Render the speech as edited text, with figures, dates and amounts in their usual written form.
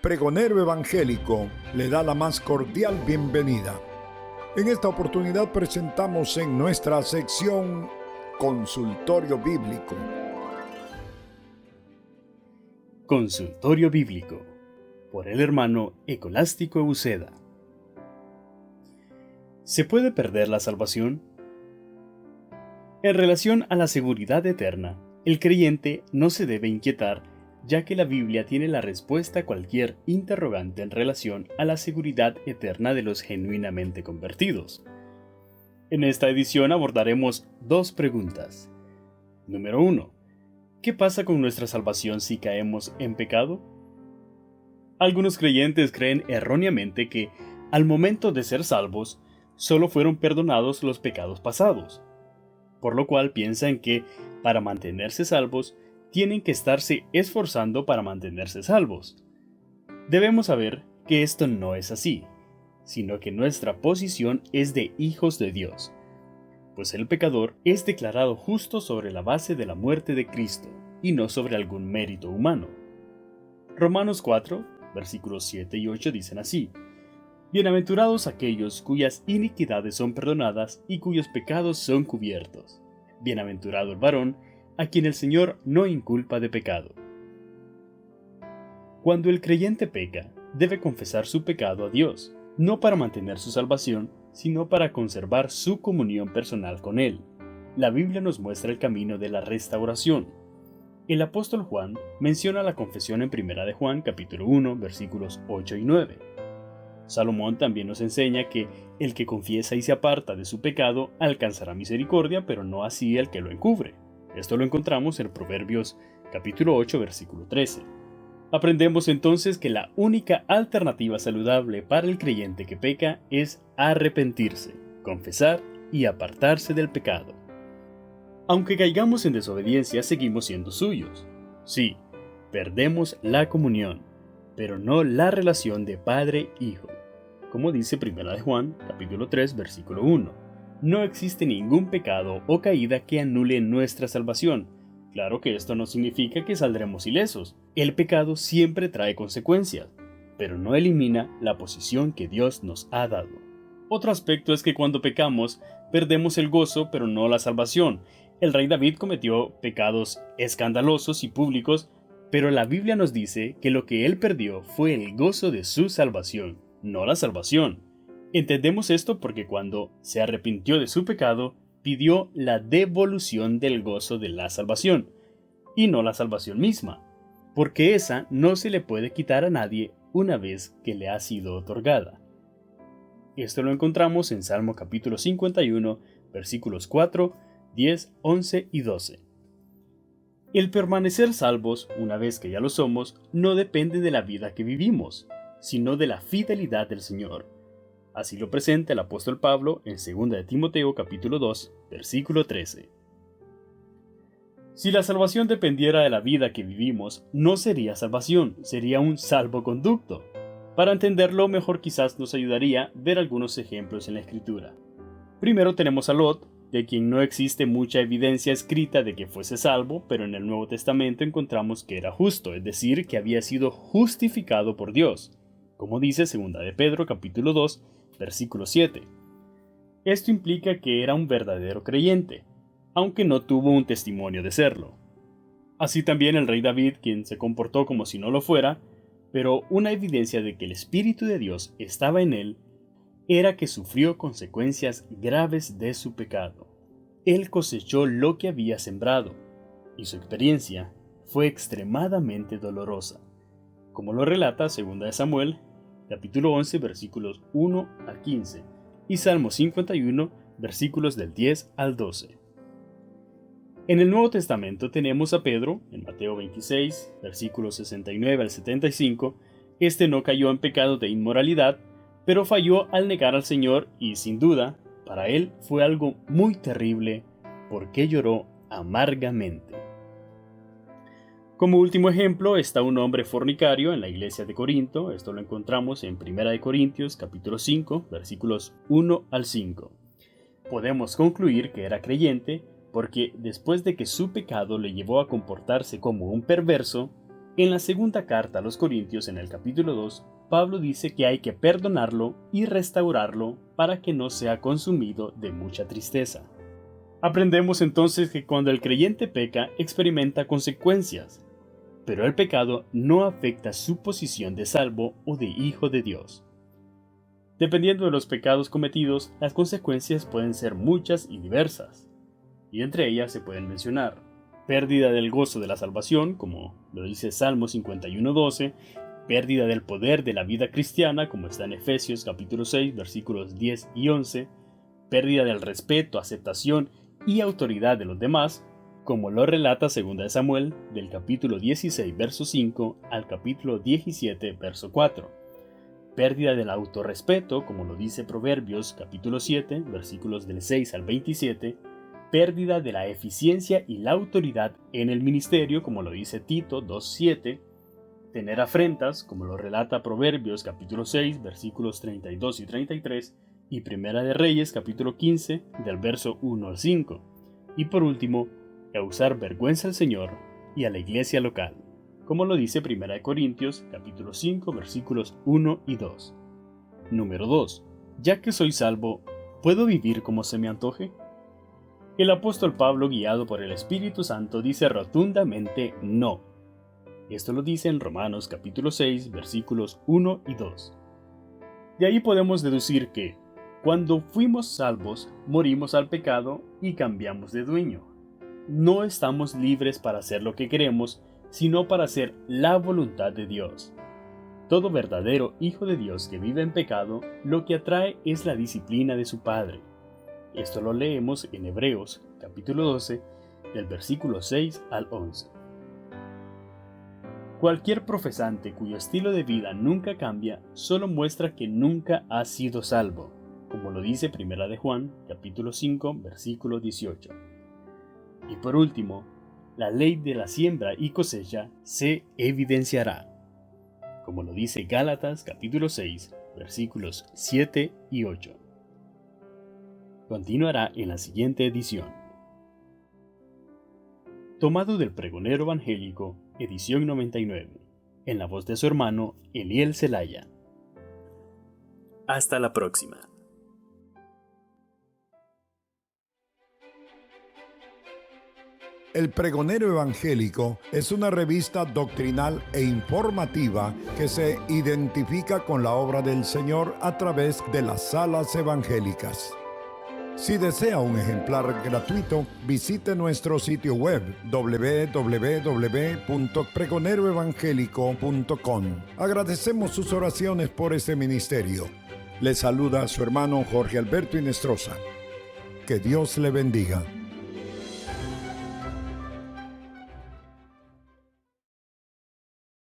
pregonero evangélico, le da la más cordial bienvenida. En esta oportunidad presentamos en nuestra sección Consultorio Bíblico. Consultorio Bíblico, por el hermano Escolástico Uceda. ¿Se puede perder la salvación? En relación a la seguridad eterna, el creyente no se debe inquietar, ya que la Biblia tiene la respuesta a cualquier interrogante en relación a la seguridad eterna de los genuinamente convertidos. En esta edición abordaremos dos preguntas. Número 1. ¿Qué pasa con nuestra salvación si caemos en pecado? Algunos creyentes creen erróneamente que, al momento de ser salvos, solo fueron perdonados los pecados pasados, por lo cual piensan que, para mantenerse salvos, tienen que estarse esforzando para mantenerse salvos. Debemos saber que esto no es así, sino que nuestra posición es de hijos de Dios, pues el pecador es declarado justo sobre la base de la muerte de Cristo, y no sobre algún mérito humano. Romanos 4, versículos 7 y 8 dicen así: Bienaventurados aquellos cuyas iniquidades son perdonadas y cuyos pecados son cubiertos. Bienaventurado el varón a quien el Señor no inculpa de pecado. Cuando el creyente peca, debe confesar su pecado a Dios, no para mantener su salvación, sino para conservar su comunión personal con Él. La Biblia nos muestra el camino de la restauración. El apóstol Juan menciona la confesión en 1 de Juan capítulo 1, versículos 8 y 9. Salomón también nos enseña que el que confiesa y se aparta de su pecado alcanzará misericordia, pero no así el que lo encubre. Esto lo encontramos en Proverbios capítulo 8, versículo 13. Aprendemos entonces que la única alternativa saludable para el creyente que peca es arrepentirse, confesar y apartarse del pecado. Aunque caigamos en desobediencia, seguimos siendo suyos. Sí, perdemos la comunión, pero no la relación de padre-hijo. Como dice 1 de Juan, capítulo 3, versículo 1. No existe ningún pecado o caída que anule nuestra salvación. Claro que esto no significa que saldremos ilesos. El pecado siempre trae consecuencias, pero no elimina la posición que Dios nos ha dado. Otro aspecto es que cuando pecamos, perdemos el gozo, pero no la salvación. El rey David cometió pecados escandalosos y públicos, pero la Biblia nos dice que lo que él perdió fue el gozo de su salvación, no la salvación. Entendemos esto porque cuando se arrepintió de su pecado, pidió la devolución del gozo de la salvación, y no la salvación misma, porque esa no se le puede quitar a nadie una vez que le ha sido otorgada. Esto lo encontramos en Salmo capítulo 51, versículos 4, 10, 11 y 12. El permanecer salvos, una vez que ya lo somos, no depende de la vida que vivimos, sino de la fidelidad del Señor. Así lo presenta el apóstol Pablo en 2 de Timoteo capítulo 2, versículo 13. Si la salvación dependiera de la vida que vivimos, no sería salvación, sería un salvoconducto. Para entenderlo mejor quizás nos ayudaría ver algunos ejemplos en la Escritura. Primero tenemos a Lot, de quien no existe mucha evidencia escrita de que fuese salvo, pero en el Nuevo Testamento encontramos que era justo, es decir, que había sido justificado por Dios, como dice 2 de Pedro capítulo 2, versículo 7. Esto implica que era un verdadero creyente, aunque no tuvo un testimonio de serlo. Así también el rey David, quien se comportó como si no lo fuera, pero una evidencia de que el Espíritu de Dios estaba en él, era que sufrió consecuencias graves de su pecado. Él cosechó lo que había sembrado, y su experiencia fue extremadamente dolorosa, como lo relata 2 de Samuel, capítulo 11, versículos 1 a 15, y Salmo 51, versículos del 10 al 12. En el Nuevo Testamento tenemos a Pedro, en Mateo 26, versículos 69 al 75. Este no cayó en pecado de inmoralidad, pero falló al negar al Señor y, sin duda, para él fue algo muy terrible, porque lloró amargamente. Como último ejemplo está un hombre fornicario en la iglesia de Corinto. Esto lo encontramos en 1 de Corintios capítulo 5, versículos 1 al 5. Podemos concluir que era creyente porque después de que su pecado le llevó a comportarse como un perverso, En la segunda carta a los Corintios, en el capítulo 2, Pablo dice que hay que perdonarlo y restaurarlo para que no sea consumido de mucha tristeza. Aprendemos entonces que cuando el creyente peca, experimenta consecuencias, pero el pecado no afecta su posición de salvo o de hijo de Dios. Dependiendo de los pecados cometidos, las consecuencias pueden ser muchas y diversas, y entre ellas se pueden mencionar pérdida del gozo de la salvación, como lo dice Salmo 51:12, pérdida del poder de la vida cristiana, como está en Efesios capítulo 6, versículos 10 y 11, pérdida del respeto, aceptación y autoridad de los demás, como lo relata 2 Samuel del capítulo 16, verso 5 al capítulo 17, verso 4. Pérdida del autorrespeto, como lo dice Proverbios capítulo 7, versículos del 6 al 27, pérdida de la eficiencia y la autoridad en el ministerio, como lo dice Tito 2:7, tener afrentas, como lo relata Proverbios capítulo 6, versículos 32 y 33, y Primera de Reyes capítulo 15, del verso 1 al 5, y por último, causar vergüenza al Señor y a la iglesia local, como lo dice Primera de Corintios capítulo 5, versículos 1 y 2. Número 2. Ya que soy salvo, ¿puedo vivir como se me antoje? El apóstol Pablo, guiado por el Espíritu Santo, dice rotundamente no. Esto lo dice en Romanos capítulo 6, versículos 1 y 2. De ahí podemos deducir que, cuando fuimos salvos, morimos al pecado y cambiamos de dueño. No estamos libres para hacer lo que queremos, sino para hacer la voluntad de Dios. Todo verdadero hijo de Dios que vive en pecado, lo que atrae es la disciplina de su Padre. Esto lo leemos en Hebreos capítulo 12, del versículo 6 al 11. Cualquier profesante cuyo estilo de vida nunca cambia, solo muestra que nunca ha sido salvo, como lo dice Primera de Juan capítulo 5, versículo 18. Y por último, la ley de la siembra y cosecha se evidenciará, como lo dice Gálatas capítulo 6, versículos 7 y 8. Continuará en la siguiente edición. Tomado del Pregonero Evangélico, edición 99, en la voz de su hermano Eliel Zelaya. Hasta la próxima. El Pregonero Evangélico es una revista doctrinal e informativa que se identifica con la obra del Señor a través de las salas evangélicas. Si desea un ejemplar gratuito, visite nuestro sitio web www.pregoneroevangelico.com. Agradecemos sus oraciones por este ministerio. Le saluda a su hermano Jorge Alberto Inestrosa. Que Dios le bendiga.